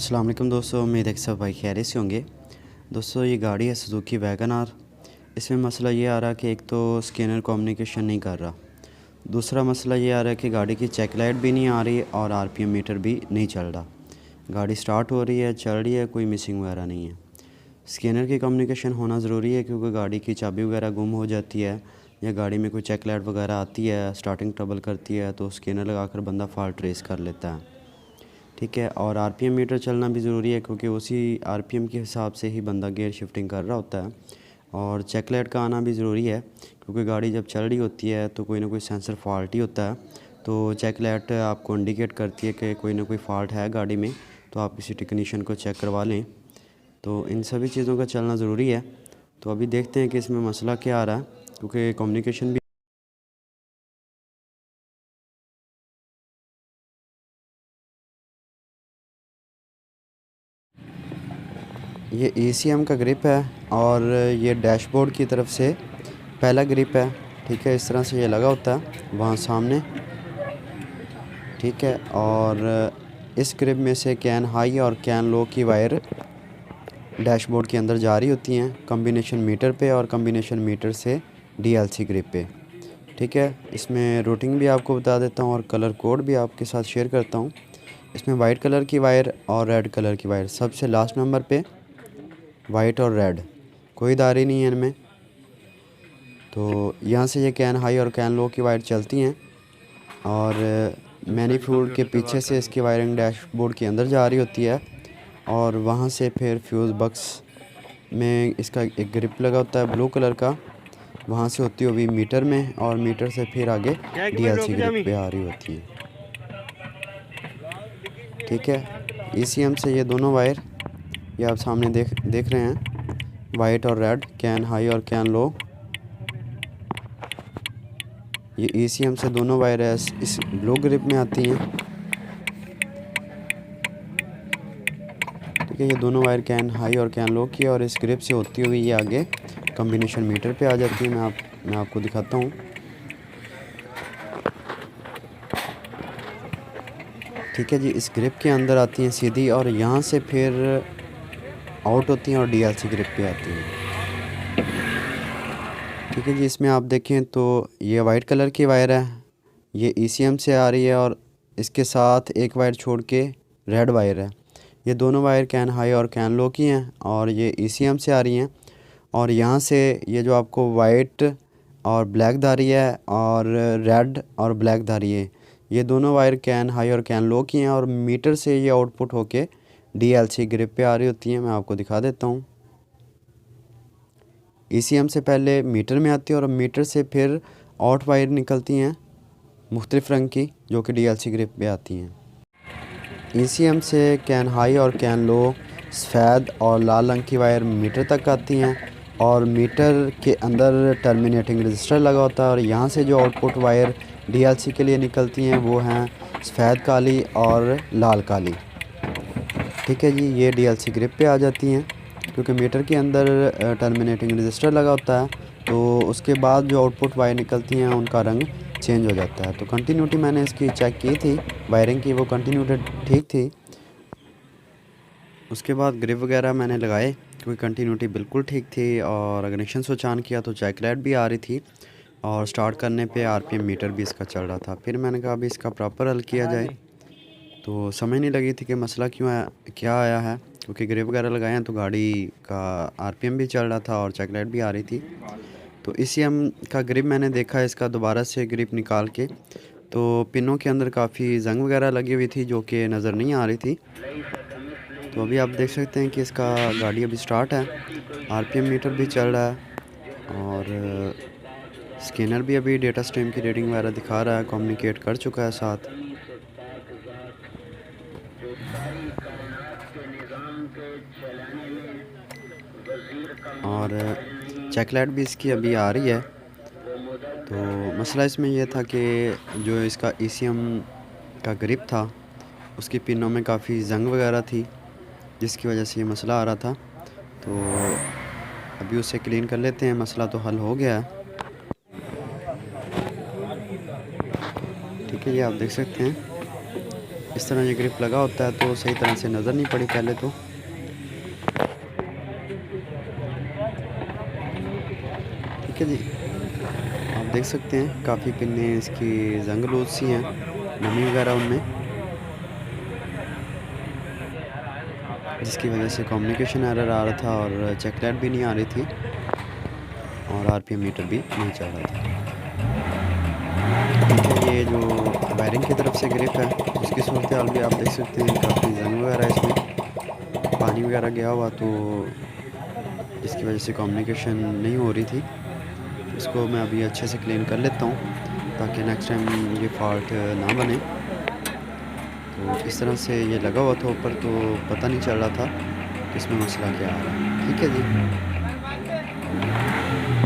अस्सलाम वालेकुम दोस्तों, उम्मीद है कि सब भाई खैरियत से होंगे। दोस्तों ये गाड़ी है सुजुकी वैगन आर। इसमें मसला ये आ रहा है कि एक तो स्कैनर कम्युनिकेशन नहीं कर रहा। दूसरा मसला ये आ रहा है कि गाड़ी की चेक लाइट भी नहीं आ रही और आरपीएम मीटर भी नहीं चल रहा। गाड़ी स्टार्ट हो रही है, चल रही है, कोई मिसिंग वगैरह नहीं है। स्कैनर की कम्युनिकेशन होना ज़रूरी है क्योंकि गाड़ी की चाबी वगैरह गुम हो जाती है या गाड़ी में कोई चेक लाइट वगैरह आती है, स्टार्टिंग ट्रबल करती है, तो स्कैनर लगाकर बंदा फॉल्ट ट्रेस कर लेता है। ठीक है, और आरपीएम मीटर चलना भी ज़रूरी है क्योंकि उसी आरपीएम के हिसाब से ही बंदा गियर शिफ्टिंग कर रहा होता है। और चेक लाइट का आना भी ज़रूरी है क्योंकि गाड़ी जब चल रही होती है तो कोई ना कोई सेंसर फॉल्ट ही होता है। तो चेक लाइट आपको इंडिकेट करती है कि कोई ना कोई फॉल्ट है गाड़ी में, तो आप किसी टेक्नीशियन को चेक करवा लें। तो इन सभी चीज़ों का चलना ज़रूरी है। तो अभी देखते हैं कि इसमें मसला क्या आ रहा है क्योंकि कम्युनिकेशन भी ये ECM का ग्रिप है और ये डैशबोर्ड की तरफ से पहला ग्रिप है। ठीक है, इस तरह से ये लगा होता है वहाँ सामने। ठीक है, और इस ग्रिप में से कैन हाई और कैन लो की वायर डैशबोर्ड के अंदर जा रही होती हैं कॉम्बिनेशन मीटर पे और कॉम्बिनेशन मीटर से DLC ग्रिप पे। ठीक है, इसमें रूटिंग भी आपको बता देता हूँ और कलर कोड भी आपके साथ शेयर करता हूँ। इसमें वाइट कलर की वायर और रेड कलर की वायर सबसे लास्ट नंबर पे, वाइट और रेड, कोई दारी नहीं है इनमें। तो यहाँ से ये कैन हाई और कैन लो की वायर चलती हैं और मैनीफोल्ड के पीछे से इसकी वायरिंग डैशबोर्ड के अंदर जा रही होती है और वहाँ से फिर फ्यूज़ बॉक्स में इसका एक ग्रिप लगा होता है ब्लू कलर का, वहाँ से होती हुई मीटर में और मीटर से फिर आगे DLC ग्रिप पे आ रही होती है। ठीक है, ECM से ये दोनों वायर ये आप सामने देख रहे हैं, वाइट और रेड, कैन हाई और कैन लो। ये ECM से दोनों वायर इस ब्लू ग्रिप में आती हैं। ठीक है, ये दोनों वायर कैन हाई और कैन लो की और इस ग्रिप से होती हुई ये आगे कॉम्बिनेशन मीटर पे आ जाती है। मैं आपको दिखाता हूँ। ठीक है जी, इस ग्रिप के अंदर आती हैं सीधी और यहाँ से फिर आउट होती हैं और DLC ग्रिप पे आती हैं। ठीक है जी, इसमें आप देखें तो ये वाइट कलर की वायर है, ये ECM से आ रही है और इसके साथ एक वायर छोड़ के रेड वायर है। ये दोनों वायर कैन हाई और कैन लो की हैं और ये ECM से आ रही हैं। और यहाँ से ये जो आपको वाइट और ब्लैक धारी है और रेड और ब्लैक धारी है, ये दोनों वायर कैन हाई और कैन लो की हैं और मीटर से ये आउटपुट होके DLC ग्रिप पे आ रही होती हैं। मैं आपको दिखा देता हूँ। ECM से पहले मीटर में आती है और मीटर से फिर आउट वायर निकलती हैं मुख्तलिफ़ रंग की जो कि DLC ग्रिप पे आती हैं। ECM से कैन हाई और कैन लो सफ़ेद और लाल रंग की वायर मीटर तक आती हैं और मीटर के अंदर टर्मिनेटिंग रजिस्टर लगा होता है और यहाँ से जो आउटपुट वायर DLC के लिए निकलती हैं वो हैं सफ़ेद काली और लाल काली। ठीक है जी, ये DLC ग्रिप पे आ जाती हैं क्योंकि मीटर के अंदर टर्मिनेटिंग रजिस्टर लगा होता है, तो उसके बाद जो आउटपुट वायर निकलती हैं उनका रंग चेंज हो जाता है। तो कंटिन्यूटी मैंने इसकी चेक की थी, वायरिंग की, वो कंटिन्यूटी ठीक थी। उसके बाद ग्रिप वगैरह मैंने लगाए क्योंकि कंटिन्यूटी बिल्कुल ठीक थी और इग्निशन स्विच ऑन किया तो चेक लाइट भी आ रही थी और स्टार्ट करने पे RPM मीटर भी इसका चल रहा था। फिर मैंने कहा अभी इसका प्रॉपर हल किया जाए, तो समझ नहीं लगी थी कि मसला क्या आया है क्योंकि ग्रिप वगैरह लगाए हैं तो गाड़ी का RPM भी चल रहा था और चेक लाइट भी आ रही थी। तो ECM का ग्रिप मैंने देखा इसका दोबारा से ग्रिप निकाल के, तो पिनों के अंदर काफ़ी जंग वगैरह लगी हुई थी जो कि नज़र नहीं आ रही थी। तो अभी आप देख सकते हैं कि इसका गाड़ी अभी स्टार्ट है, RPM मीटर भी चल रहा है और स्कैनर भी अभी डेटा स्ट्रीम की रीडिंग वगैरह दिखा रहा है, कम्युनिकेट कर चुका है साथ। और चेक लाइट भी इसकी अभी आ रही है। तो मसला इसमें यह था कि जो इसका ECM का ग्रिप था उसकी पिनों में काफ़ी जंग वगैरह थी जिसकी वजह से ये मसला आ रहा था। तो अभी उसे क्लीन कर लेते हैं, मसला तो हल हो गया है। ठीक है, ये आप देख सकते हैं इस तरह ये ग्रिप लगा होता है तो सही तरह से नज़र नहीं पड़ी पहले तो। ठीक है जी, आप देख सकते हैं काफ़ी पिनें इसकी जंग लूज सी हैं, नमी वगैरह उनमें, जिसकी वजह से कम्युनिकेशन एरर आ रहा था और चेक लाइट भी नहीं आ रही थी और आरपीएम मीटर भी नहीं चल रहा था। ठीक है, ये जो वायरिंग की तरफ से ग्रिप है उसकी सूरत हाल भी आप देख सकते हैं, काफ़ी जंग वगैरह इसमें, पानी वगैरह गया हुआ तो इसकी वजह से कम्युनिकेशन नहीं हो रही थी। इसको मैं अभी अच्छे से क्लीन कर लेता हूँ ताकि नेक्स्ट टाइम ये फॉल्ट ना बने। तो इस तरह से ये लगा हुआ था ऊपर तो पता नहीं चल रहा था कि इसमें मसला क्या आ रहा है। ठीक है जी।